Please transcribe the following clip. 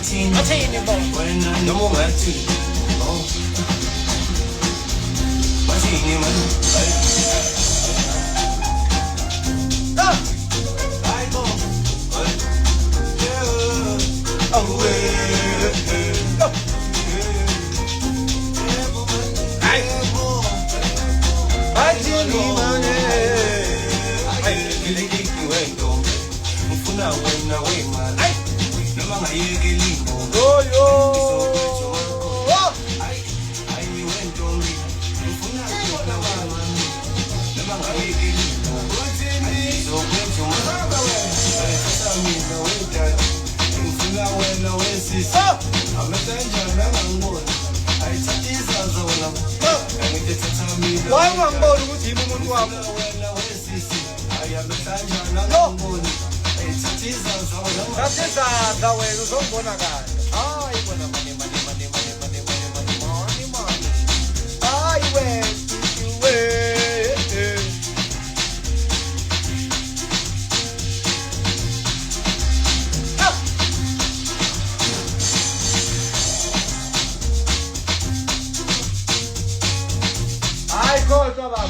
athini bo noma ungathi bathini man hayi bo ufuna wena wemali noma ngayeke limbo yo ayiwentombi ufuna wena wemali noma ngayeke limbo izokwenza umhlaba wena mina wedala ufuna wena wesisi amesenjana ngangibona ayithathiza zona angithetha mina wangibona ukuthi yimi umuntu wami wena wesisi ayamesenjana ngangibona Ngasizadla wena uzongibona kahle. Hayi bona mani. Hayi wena Hayi kodwa baba.